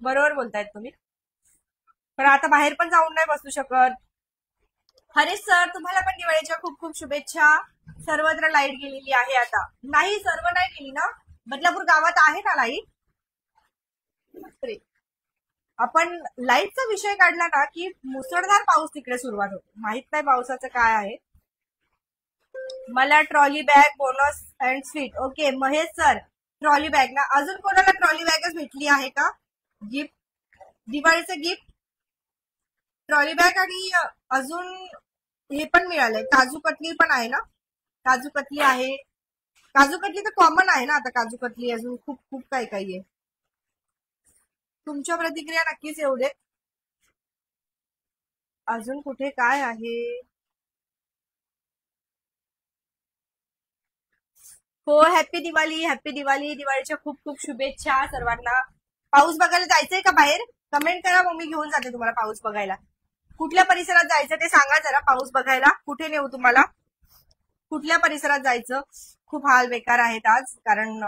बरोबर बोलतायत तुम्ही. पण आता बाहेर पण जाऊन नाही बसू शकत. हरीश सर तुम्हाला पण दिवाळीच्या खूप खूप शुभेच्छा. सर्वत्र लाईट गेलेली आहे आता. नाही सर्व नाही गेली ना, बदलापूर गावात आहे ना लाईट. आपण लाईटचा विषय काढला ना की मुसळधार पाऊस तिकडे सुरुवात होतो. माहित नाही पावसाचं काय आहे. मला trolley bag bonus and sweet. Okay Mahesh sir trolley bag ना, अजून कोणाला ट्रॉली बॅगच भेटली आहे का गिफ्ट, दिवाळीचं गिफ्ट? ट्रॉली बॅग आणि अजून हे पण मिळालंय, काजू कतली पण आहे ना, काजू कतली आहे. काजू कतली तर कॉमन आहे ना आता, काजू कतली अजून खूप खूप काही काही आहे. तुमच्या प्रतिक्रिया नक्कीच येऊ दे. अजून कुठे काय आहे? हो हॅपी दिवाळी, हॅपी दिवाळी. दिवाळीच्या खूप खूप शुभेच्छा सर्वांना. पाऊस बघायला जायचंय का बाहेर? कमेंट करा, मग मी घेऊन जाते तुम्हाला पाऊस बघायला. कुठल्या परिसरात जायचं ते सांगा जरा, पाऊस बघायला कुठे नेऊ तुम्हाला, कुठल्या परिसरात जायचं? खूप हाल बेकार आहेत आज कारण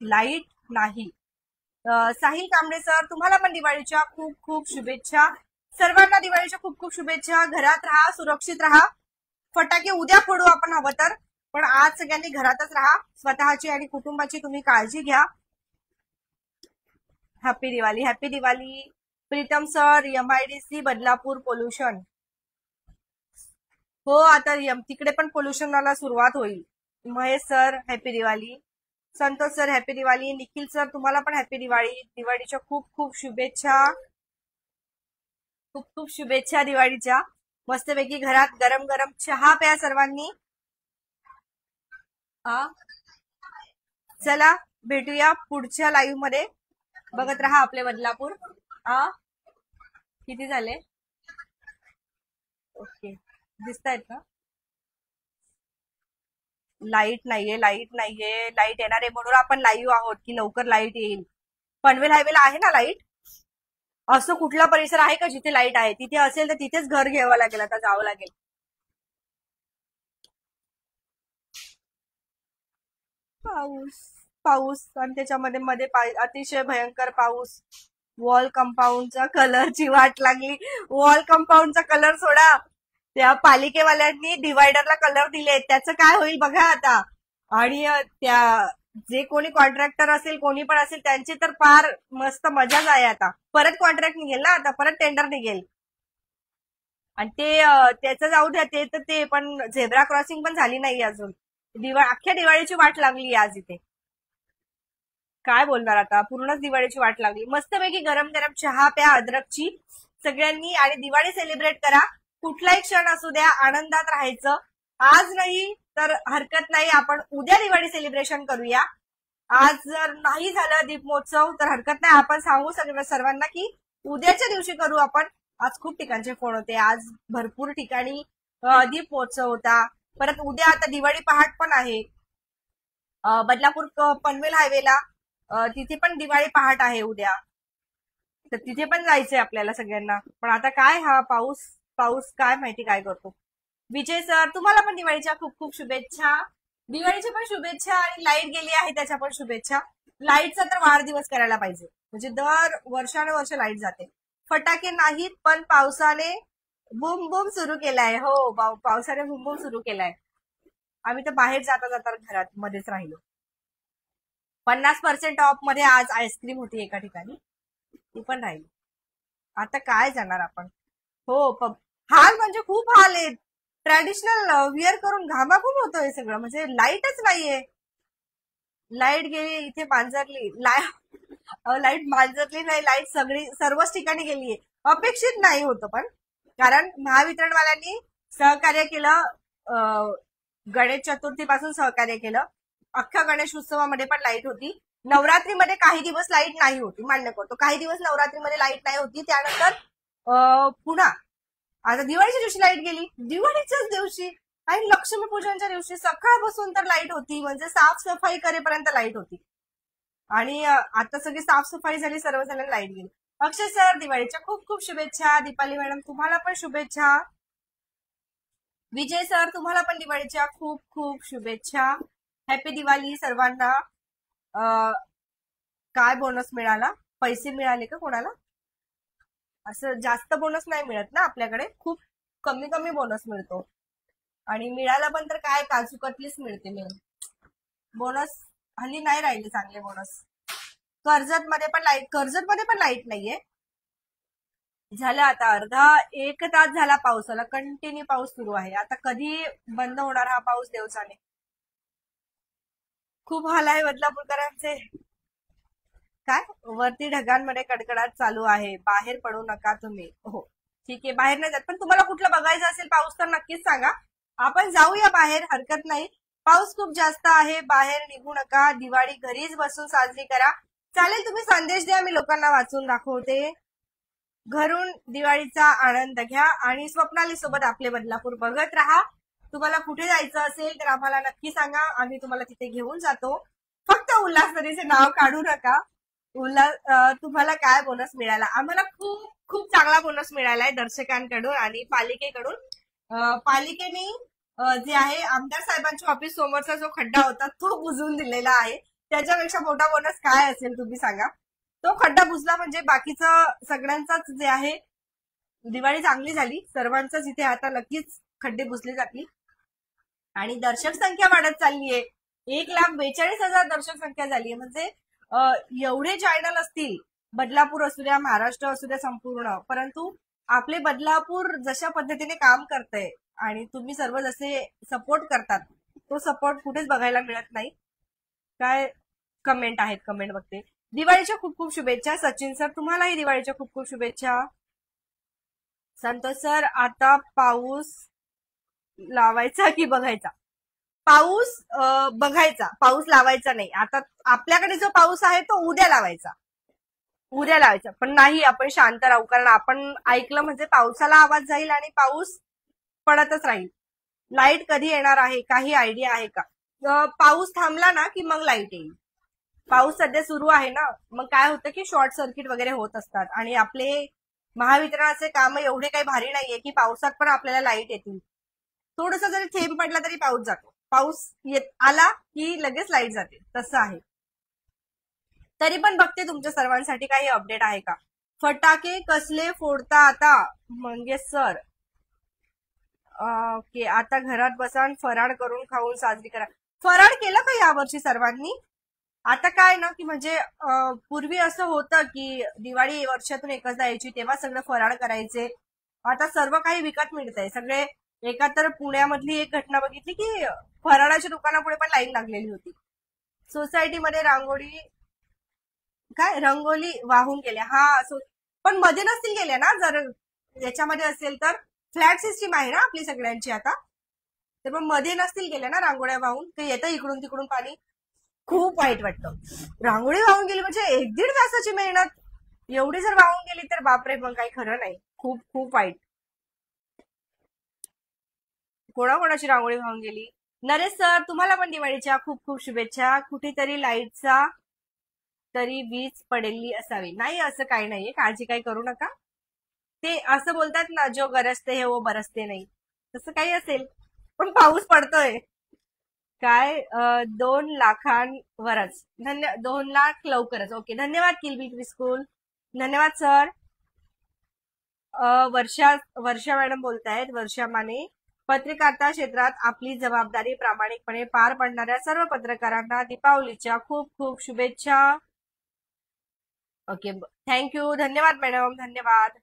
लाईट नाही. साहिल कांबळे सर तुम्हाला पण दिवाळीच्या खूप खूप शुभेच्छा. सर्वांना दिवाळीच्या खूप खूप शुभेच्छा. घरात राहा, सुरक्षित राहा. फटाके उद्या फोडू आपण हवं तर, पण आज सगळ्यांनी घरातच राहा. स्वतःची आणि कुटुंबाची तुम्ही काळजी घ्या. Happy Diwali, happy Diwali. Pritam sir MIDC Badlapur pollution. हो आता तिकडे पण पोल्युशनला सुरुवात होईल. Mahesh sir happy Diwali. Santosh sir happy Diwali. Nikhil sir तुम्हाला पण हॅपी दिवाळी. दिवाळीच्या खूप खूप शुभेच्छा, खूप खूप शुभेच्छा दिवाळीच्या. मस्तपैकी घरात गरम गरम चहा प्या सर्वांनी. चला भेटूया पुढच्या लाईव्ह मध्ये. बघत राहा आपले बदलापूर. किती झाले? ओके दिसतायत ना? लाईट नाहीये, लाईट नाहीये. लाईट येणार आहे म्हणून आपण लाईव्ह आहोत की लवकर लाईट येईल. पनवेल हायवेला आहे ना लाईट? असं कुठला परिसर आहे का जिथे लाईट आहे? तिथे असेल तर तिथेच घर घ्यावं लागेल, आता जावं लागेल. पाऊस पाऊस आणि त्याच्यामध्ये मध्ये अतिशय भयंकर पाऊस. वॉल कंपाऊंडच्या कलरची वाट लागली. वॉल कंपाऊंडचा कलर सोडा, त्या पालिकेवाल्यांनी डिवायडरला कलर दिले, त्याचं काय होईल बघा आता. आणि त्या जे कोणी कॉन्ट्रॅक्टर असेल, कोणी पण असेल, त्यांची तर फार मस्त मजाच आहे. आता परत कॉन्ट्रॅक्ट निघेल ना, आता परत टेंडर निघेल. आणि ते त्याचं जाऊ द्या, ते तर ते पण झेब्रा क्रॉसिंग पण झाली नाही अजून. अख्ख्या दिवाळीची वाट लागली आज इथे. काय बोलणार आता, पूर्णच दिवाळीची वाट लागली. मस्तपैकी गरम गरम चहा प्या अद्रकची सगळ्यांनी आणि दिवाळी सेलिब्रेट करा. कुठलाही क्षण असू द्या, आनंदात राहायचं. आज नाही तर हरकत नाही, आपण उद्या दिवाळी सेलिब्रेशन करूया. आज जर नाही झालं दीपमहोत्सव तर हरकत नाही, आपण सांगू सर्वांना की उद्याच्या दिवशी करू आपण. आज खूप ठिकाणचे फोन होते, आज भरपूर ठिकाणी दीपमहोत्सव होता. परत उद्या आता दिवाळी पहाट पण आहे बदलापूर पनवेल हायवेला. तिथे पण दिवाळी पहाट आहे उद्या, तर तिथे पण जायचंय आपल्याला सगळ्यांना. पण आता काय हा पाऊस पाऊस काय माहिती काय करतो. विजय सर तुम्हाला पण दिवाळीच्या खूप खूप शुभेच्छा. दिवाळीच्या पण शुभेच्छा आणि लाईट गेली आहे त्याच्या पण शुभेच्छा. लाईटचा तर वाढदिवस करायला पाहिजे, म्हणजे दर वर्षानुवर्ष लाईट जाते. फटाके नाहीत पण पावसाने बुम बुम सुरू केलाय. हो पावसाने बुम बुम सुरू केलाय. आम्ही तर बाहेर जाता जाता घरात मध्येच राहिलो. 50% ऑफ मध्ये आज आईस्क्रीम होती एका ठिकाणी, ती पण राहिली. आता काय जाणार आपण. हो हाल म्हणजे खूप हाल आहेत. ट्रॅडिशनल विअर करून घामाघूम होतोय सगळं, म्हणजे लाईटच नाहीये. लाईट गेली इथे मांजरली. लाईट मांजरली नाही, लाईट सगळी सर्वच ठिकाणी गेलीये. अपेक्षित नाही होतं पण, कारण महावितरणवाल्यांनी सहकार्य केलं. गणेश चतुर्थीपासून सहकार्य केलं. अख्ख्या गणेश उत्सवामध्ये पण लाईट होती. नवरात्रीमध्ये काही दिवस लाईट नाही होती, मान्य करतो. काही दिवस नवरात्रीमध्ये लाईट नाही होती. त्यानंतर पुन्हा आता दिवाळीच्या दिवशी लाईट गेली, दिवाळीच्याच दिवशी आणि लक्ष्मीपूजनच्या दिवशी सकाळपासून तर लाईट होती, म्हणजे साफसफाई करेपर्यंत लाईट होती. आणि आता सगळी साफसफाई झाली, सर्व झालं, लाईट गेली. अक्षय सर दिवाळीच्या खूप खूप शुभेच्छा. दीपाली मॅडम तुम्हाला पण शुभेच्छा. विजय सर तुम्हाला पण दिवाळीच्या खूप खूप शुभेच्छा. हॅपी दिवाळी सर्वांना. काय बोनस मिळाला? पैसे मिळाले का कोणाला? असं जास्त बोनस नाही मिळत ना आपल्याकडे, खूप कमी कमी बोनस मिळतो. आणि मिळाला पण तर काय काजू कतलीच मिळते मेन. बोनस हल्ली नाही राहिले चांगले बोनस. कर्जत मध्ये पण लाईट नाहीये. झालं आता अर्धा एक तास झाला पावसाला, कंटिन्यू पाऊस सुरू आहे. आता कधी बंद होणार हा पाऊस देवचाने. खूप हाल आहे बदलापूरकरांचे. काय वरती ढगांमध्ये कडकडाट चालू आहे, बाहेर पडू नका तुम्ही. हो ठीक आहे, बाहेर नाही जात, पण तुम्हाला कुठलं बघायचं असेल पाऊस तर नक्कीच सांगा, आपण जाऊया बाहेर, हरकत नाही. पाऊस खूप जास्त आहे, बाहेर निघू नका, दिवाळी घरीच बसून साजरी करा. चालेल, तुम्ही संदेश द्या, मी लोकांना वाचून दाखवते. घरून दिवाळीचा आनंद घ्या आणि स्वप्नाली सोबत आपले बदलापूर बघत राहा. तुम्हाला कुठे जायचं असेल तर आम्हाला नक्की सांगा, आम्ही तुम्हाला तिथे घेऊन जातो. फक्त उल्हास नदीचे नाव काढू नका. तुम्हाला काय बोनस मिळाला? आम्हाला खूप खूप चांगला बोनस मिळालाय दर्शकांकडून आणि पालिकेकडून. पालिकेने जे आहे आमदार साहेबांच्या ऑफिस समोरचा जो खड्डा होता तो बुजवून दिलेला आहे. त्याच्यापेक्षा मोठा बोनस काय असेल तुम्ही सांगा. तो खड्डा बुजला म्हणजे बाकीचं सगळ्यांचाच जे आहे दिवाळी चांगली झाली. सर्वांचंच इथे आता नक्कीच खड्डे बुजले जातील. आणि दर्शक संख्या वाढत चाललीये. 1,42,000 दर्शक संख्या झालीये. म्हणजे एवढे चॅनल असतील, बदलापूर असू द्या, महाराष्ट्र असू द्या संपूर्ण, परंतु आपले बदलापूर जशा पद्धतीने काम करतंय आणि तुम्ही सर्व जसे सपोर्ट करतात, तो सपोर्ट कुठेच बघायला मिळत नाही. काय कमेंट आहेत, कमेंट बघते. दिवाळीच्या खूप खूप शुभेच्छा. सचिन सर, तुम्हालाही दिवाळीच्या खूप खूप शुभेच्छा. संतोष सर, आता पाऊस लावायचा की बघायचा? पाऊस बघायचा, पाऊस लावायचा नाही. आता आपल्याकडे जो पाऊस आहे तो उद्या लावायचा, उद्या लावायचा. पण नाही, आपण शांत राहू, कारण आपण ऐकलं म्हणजे पावसाला आवाज जाईल आणि पाऊस पडतच राहील. लाईट कधी येणार आहे, काही आयडिया आहे का? पाऊस थांबला ना की मग लाईट येईल. पाऊस सध्या सुरू आहे ना, मग काय होतं की शॉर्ट सर्किट वगैरे होत असतात. आणि आपले महावितरणाचे काम एवढे काही भारी नाहीये की पावसात पण आपल्याला लाईट येतील. थोडस जरी थेंब पडला तरी पाऊस जातो, पाऊस आला की लगेच लाईट जाते, तसं आहे. तरी पण बघते तुमच्या सर्वांसाठी काही अपडेट आहे का. फटाके कसले फोडता आता मंगेश सर? ओके, आता घरात बसा, फराळ करून खाऊन साजरी करा. फराळ केलं का यावर्षी सर्वांनी? आता काय ना की म्हणजे पूर्वी असं होतं की दिवाळी वर्षातून एकचदा यायची, तेव्हा सगळं फराळ करायचे. आता सर्व काही विकत मिळतंय सगळे. एका तर पुण्यामधली एक घटना बघितली की फराळाच्या दुकानापुढे पण लाईन लागलेली होती. सोसायटीमध्ये रंगोली वाहून गेल्या. हा, पण मध्ये नसतील गेल्या ना, जर याच्यामध्ये असेल तर. फ्लॅट सिस्टीम आहे ना आपली सगळ्यांची आता, तर मग मध्ये नसतील गेल्या ना रांगोळ्या वाहून, ते येतं इकडून तिकडून पाणी. खूप वाईट वाटतं. रांगोळी वाहून गेली म्हणजे 1-1.5 तासाची मेहनत, एवढी जर वाहून गेली तर बापरे, मग काही खरं नाही. खूप खूप वाईट. कोणाकोणाची रांगोळी वाहून गेली. नरेश सर, तुम्हाला पण दिवाळीच्या खूप खूप शुभेच्छा. कुठेतरी लाईटचा तरी वीज पडलेली असावी. नाही, असं काही नाहीये, काळजी काही करू नका. ते असं बोलतात ना, जो गरजते है वो बरसते नाही, तसं काही असेल. पण पाऊस पडतोय. काय 2 लाखांवरच? 2 लाख लवकरच. ओके, धन्यवाद किलबी स्कूल, धन्यवाद सर. वर्षा मॅडम बोलतायत. वर्षा माने, पत्रकारिता क्षेत्रात आपली जबाबदारी प्रामाणिकपणे पार पाडणाऱ्या सर्व पत्रकारांना दीपावलीच्या खूप खूप शुभेच्छा. ओके, थँक्यू, धन्यवाद मॅडम, धन्यवाद.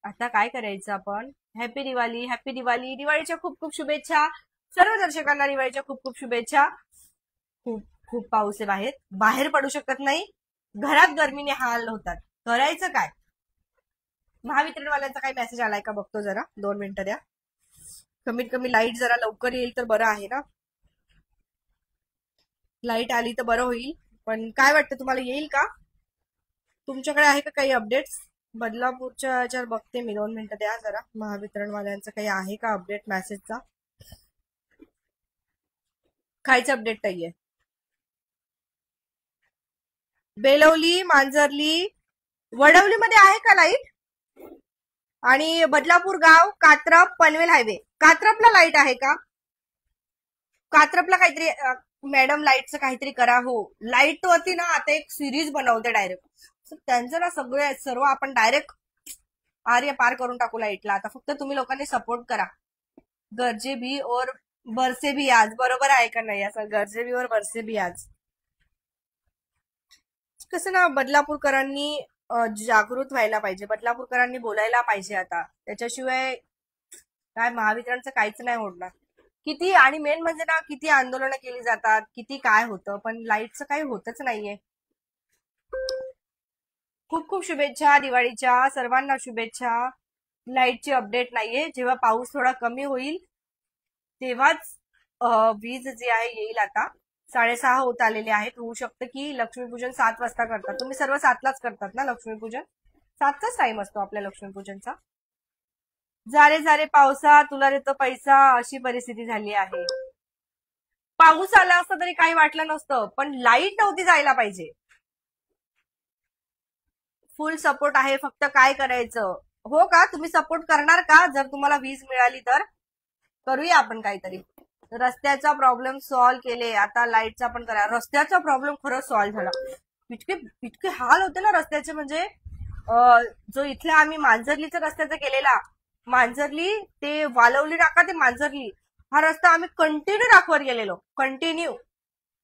आता काय करायचं आपण? Happy Diwali, happy Diwali. दिवाळीच्या खूप खूप शुभेच्छा सर्व दर्शकांना, दिवाळीच्या खूप खूप शुभेच्छा. खूप खूप पाऊस आहे बाहेर, बाहेर पडू शकत नाही, घरात गर्मीने हाल होतात, करायचं काय? महावितरणवाल्यांचा काही मेसेज आलाय का बघतो जरा, 2 मिनिटं द्या. कमीत कमी लाईट जरा लवकर येईल तर बरं आहे ना. लाईट आली तर बरं होईल. पण काय वाटतं तुम्हाला, येईल का? तुमच्याकडे आहे का काही अपडेट्स? बदलापूरच्या याच्यावर बघते मी, 2 मिनिटं द्या जरा. महावितरणवाल्यांचं काही आहे का अपडेट मेसेजचा? काहीच अपडेट नाहीये. बेलवली, मांजरली, वडवलीमध्ये आहे का लाईट? आणि बदलापूर गाव, कात्रप, पनवेल हायवे. कात्रपला लाईट आहे का? कात्रपला काहीतरी मॅडम लाईटचं काहीतरी करा. हो, लाईट वरती ना आता एक सिरीज बनवते डायरेक्ट. त्यांचं ना सगळे सर्व आपण डायरेक्ट आर्य पार करून टाकू लाईटला. आता फक्त तुम्ही लोकांनी सपोर्ट करा. गरजे भी और बरसे भी आज, बरोबर आहे का नाही? असं गरजे भी और बरसे भी आज. कसं ना, बदलापूरकरांनी जागृत व्हायला पाहिजे, बदलापूरकरांनी बोलायला पाहिजे. आता त्याच्याशिवाय काय महावितरणचं काहीच नाही होणार. किती, आणि मेन म्हणजे ना, किती आंदोलनं केली जातात, किती काय होतं, पण लाईटचं काही होतच नाहीये. खूप खूप शुभेच्छा दिवाळीच्या, सर्वांना शुभेच्छा. लाईटची अपडेट नाहीये. जेव्हा पाऊस थोडा कमी होईल तेव्हाच वीज जी आहे येईल. आता 6:30 होत आलेले आहेत. होऊ शकतं की लक्ष्मीपूजन 7 वाजता करतात. तुम्ही सर्व 7लाच करतात ना लक्ष्मीपूजन? 7चाच टाइम असतो आपल्या लक्ष्मीपूजनचा. जारे जारे पावसा तुला देतो पैसा, अशी परिस्थिती झाली आहे. पाऊस आला असता तरी काही वाटलं नसतं, पण लाईट नव्हती जायला पाहिजे. फुल सपोर्ट आहे, फक्त काय करायचं? हो का, तुम्ही सपोर्ट करणार का? जर तुम्हाला वीज मिळाली तर करूया आपण काहीतरी. रस्त्याचा प्रॉब्लेम सॉल्व्ह केले, आता लाईटचा पण करा. रस्त्याचा प्रॉब्लेम खरंच सॉल्व्ह झाला. इतके इतके हाल होते ना रस्त्याचे. म्हणजे जो इथल्या आम्ही मांजरलीचा रस्त्याचा केलेला, मांजरली ते वालवली नाका ते मांजरली, हा रस्ता आम्ही कंटिन्यू दाखवत गेलेलो, कंटिन्यू.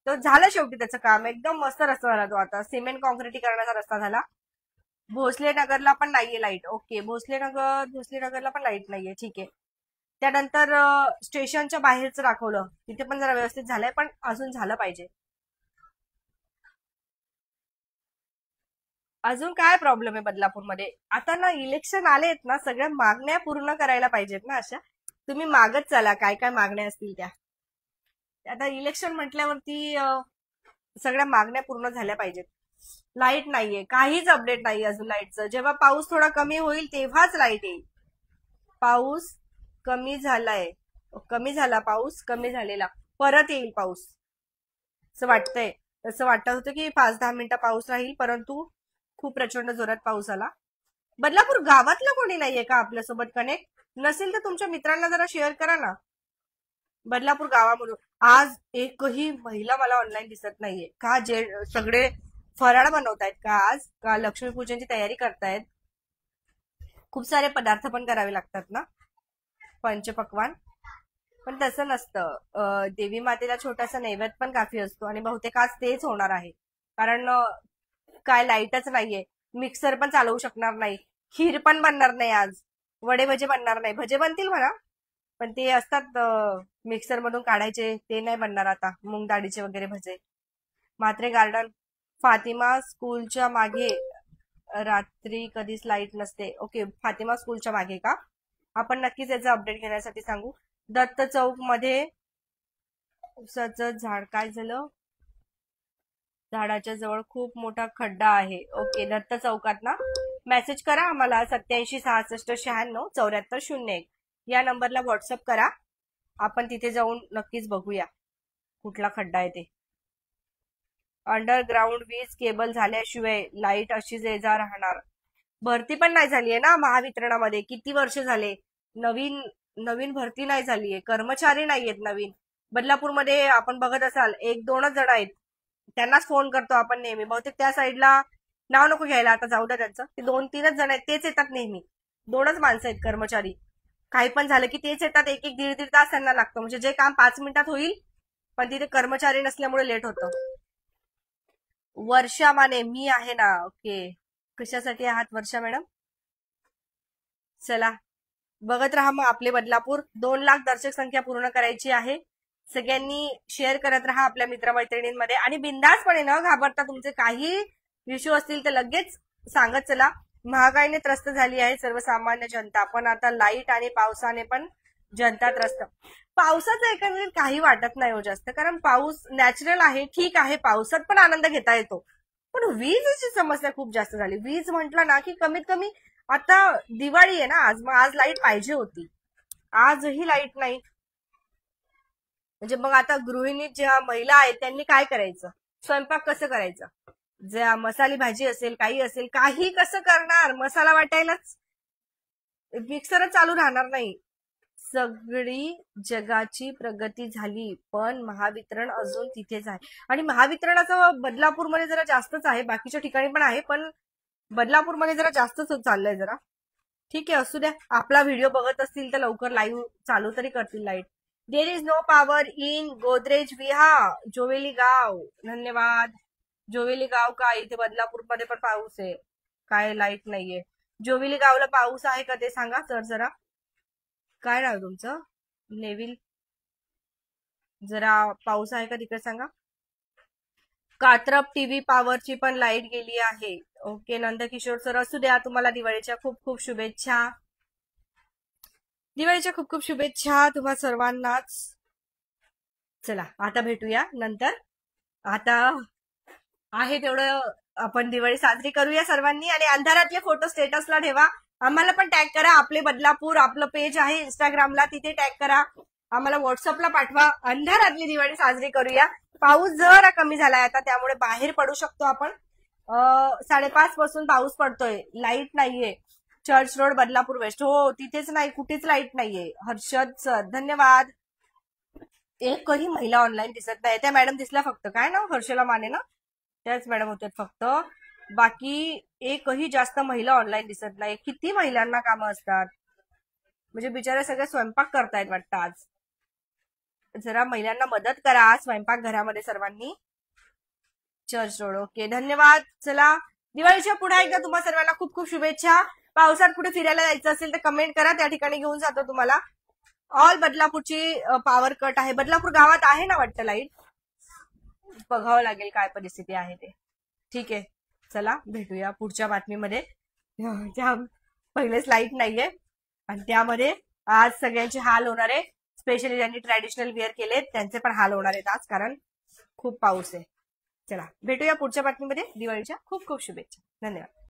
तो झालं शेवटी त्याचं काम. एकदम मस्त रस्ता झाला तो. आता सिमेंट कॉन्क्रिटीकरणाचा रस्ता झाला. भोसले नगरला पण नाहीये लाईट. ओके, भोसले नगरला पण लाईट नाहीये. ठीक आहे. त्यानंतर स्टेशनच्या बाहेरचं दाखवलं, तिथे पण जरा व्यवस्थित झालंय, पण अजून झालं पाहिजे. अजून काय प्रॉब्लेम आहे बदलापूरमध्ये? आता ना इलेक्शन आलेत ना, सगळ्या मागण्या पूर्ण करायला पाहिजेत ना. अशा तुम्ही मागत चला, काय काय मागण्या असतील त्या. आता इलेक्शन म्हटल्यावरती सगळ्या मागण्या पूर्ण झाल्या पाहिजेत. लाईट नाहीये, काहीच अपडेट नाही अजून लाईटचं. जेव्हा पाऊस थोडा कमी होईल तेव्हाच लाईट येईल. पाऊस कमी झालाय, कमी झाला पाऊस, कमी झालेला, परत येईल पाऊस असं वाटतंय. असं वाटत होतं की 5-10 मिनिटं पाऊस राहील, परंतु खूप प्रचंड जोरात पाऊस आला. बदलापूर गावातलं कोणी नाहीये का आपल्यासोबत कनेक्ट? नसेल तर तुमच्या मित्रांना जरा शेअर करा ना. बदलापूर गावामधून आज एकही महिला मला ऑनलाईन दिसत नाहीये का? जे सगळे फराळ बनवतायत का आज? का लक्ष्मीपूजनची तयारी करतायत? खूप सारे पदार्थ पण करावे लागतात ना, पंचपक्वान. पण तसं नसतं. देवी मातेला छोटासा नैवेद्य पण काफी असतो, आणि बहुतेक आज तेच होणार आहे. कारण काय लाईटच नाहीये, मिक्सर पण चालवू शकणार नाही, खीर पण बनणार नाही आज, वडे भजे बनणार नाही. भजे बनतील म्हणा, पण ते असतात मिक्सर मधून काढायचे, ते नाही बनणार आता. मूग डाळीचे वगैरे भजे. म्हात्रे गार्डन, फातिमा स्कूलच्या मागे रात्री कधीच लाईट नसते. ओके, फातिमा स्कूलच्या मागे का? आपण नक्कीच याचा अपडेट घेण्यासाठी सांगू. दत्त चौक मध्ये उसाचं झाड, काय झालं? झाडाच्या जवळ खूप मोठा खड्डा आहे. ओके, दत्त चौकात ना? मेसेज करा आम्हाला 8766969401 या नंबरला व्हॉट्सअप करा. आपण तिथे जाऊन नक्कीच बघूया कुठला खड्डा आहे ते. अंडरग्राऊंड वीज केबल झाल्याशिवाय लाईट अशीच ये जा राहणार. भरती पण नाही झालीये ना महावितरणामध्ये. किती वर्ष झाले नवीन नवीन भरती नाही झालीये, कर्मचारी नाहीयेत नवीन. बदलापूरमध्ये आपण बघत असाल 1-2च जण आहेत, त्यांनाच फोन करतो आपण नेहमी. बहुतेक त्या साईडला नाव नको घ्यायला, आता जाऊ द्या त्यांचं. ते 2-3च जण आहेत, तेच येतात नेहमी. 2च माणसं आहेत कर्मचारी. काही पण झालं की तेच येतात. 1-1, 1.5 तास त्यांना लागतं. म्हणजे जे काम 5 मिनिटात होईल, पण तिथे कर्मचारी नसल्यामुळे लेट होतं. वर्षा माने, मी आहे ना. ओके, कशासाठी आहात वर्षा मॅडम? चला, बघत राहा मग आपले बदलापूर. 2 लाख दर्शक संख्या पूर्ण करायची आहे. सगळ्यांनी शेअर करत राहा आपल्या मित्रमैत्रिणींमध्ये, आणि बिंदासपणे न घाबरता तुमचे काही इश्यू असतील तर लगेच सांगत चला. महागाईने त्रस्त झाली आहे सर्वसामान्य जनता, पण आता लाईट आणि पावसाने पण जनता त्रस्त. पावसाचं एकंदरीत काही वाटत नाही हो जास्त, कारण पाऊस नॅचरल आहे, ठीक आहे, पावसात पण आनंद घेता येतो. पण वीजेची समस्या खूप जास्त झाली. वीज म्हटलं ना की कमीत कमी आता दिवाळी आहे ना आज, मग आज लाईट पाहिजे होती, आजही लाईट नाही. म्हणजे मग आता गृहिणी ज्या महिला आहेत त्यांनी काय करायचं? स्वयंपाक कसं करायचं? ज्या मसाली भाजी असेल, काही असेल, काही कसं करणार? मसाला वाटायलाच मिक्सरच चालू राहणार नाही. सगळी जगाची प्रगती झाली, पण महावितरण अजून तिथेच आहे. आणि महावितरणाचं बदलापूरमध्ये जरा जास्तच आहे, बाकीच्या ठिकाणी पण आहे, पण बदलापूरमध्ये जरा जास्तच चाललंय जरा. ठीक आहे, असू द्या. आपला व्हिडिओ बघत असतील तर लवकर लाईव्ह चालू तरी करतील light. There is no power in Godrej विहा जोवेली गाव. धन्यवाद. जोवेली गाव का इथे बदलापूरमध्ये पण पाऊस आहे. काय लाईट नाहीये. जोवेली गावला पाऊस आहे का ते सांगा सर जरा. काय नाव तुमचं? नेविल. जरा पाऊस आहे का तिकडे सांगा. कात्रप टीव्ही पॉवरची पण लाईट गेली आहे. ओके नंदकिशोर सर, असू द्या. तुम्हाला दिवाळीच्या खूप खूप शुभेच्छा. दिवाळीच्या खूप खूप शुभेच्छा तुम्हा सर्वांनाच. चला आता भेटूया नंतर. आता आहे तेवढं आपण दिवाळी साजरी करूया सर्वांनी. आणि अंधारातले फोटो स्टेटसला ठेवा. आम्हाला पण टॅग करा. आपले बदलापूर आपलं पेज आहे इंस्टाग्रामला, तिथे टॅग करा. आम्हाला व्हॉट्सअपला पाठवा. अंधारातली दिवाळी साजरी करूया. पाऊस जरा कमी झालाय आता, त्यामुळे बाहेर पडू शकतो आपण. 5:30 पासून पाऊस पडतोय. लाईट नाहीये. Church road Badlapur west. हो तिथेच नाही, कुठेच लाईट नाहीये. हर्षद सर धन्यवाद. एकही महिला ऑनलाईन दिसत नाही. त्या मॅडम दिसल्या फक्त. काय ना हर्षला माने ना, त्याच मॅडम होत्या फक्त. बाकी एकही जास्त महिला ऑनलाईन दिसत नाही. किती महिलांना कामं असतात. म्हणजे बिचारे सगळे स्वयंपाक करतायत वाटतं आज. जरा महिलांना मदत करा स्वयंपाक घरामध्ये सर्वांनी. Church road. ओके धन्यवाद. चला दिवाळीच्या पुढे एकदा तुम्हा सर्वांना खूप खूप शुभेच्छा. पावसात कुठे फिरायला जायचं असेल तर कमेंट करा, त्या ठिकाणी घेऊन जातो तुम्हाला. ऑल बदलापूरची पॉवर कट आहे. बदलापूर गावात आहे ना वाटतं लाईट. बघावं लागेल काय परिस्थिती आहे ते. ठीक आहे चला भेटूया पुढच्या बातमीमध्ये. पहिलेच लाईट नाहीये आणि त्यामध्ये आज सगळ्यांचे हाल होणार आहे. स्पेशली ज्यांनी ट्रॅडिशनल वेअर केलेत त्यांचे पण हाल होणार आहेत आज, कारण खूप पाऊस आहे. चला भेटूया पुढच्या बातमीमध्ये. दिवाळीच्या खूप खूप शुभेच्छा. धन्यवाद.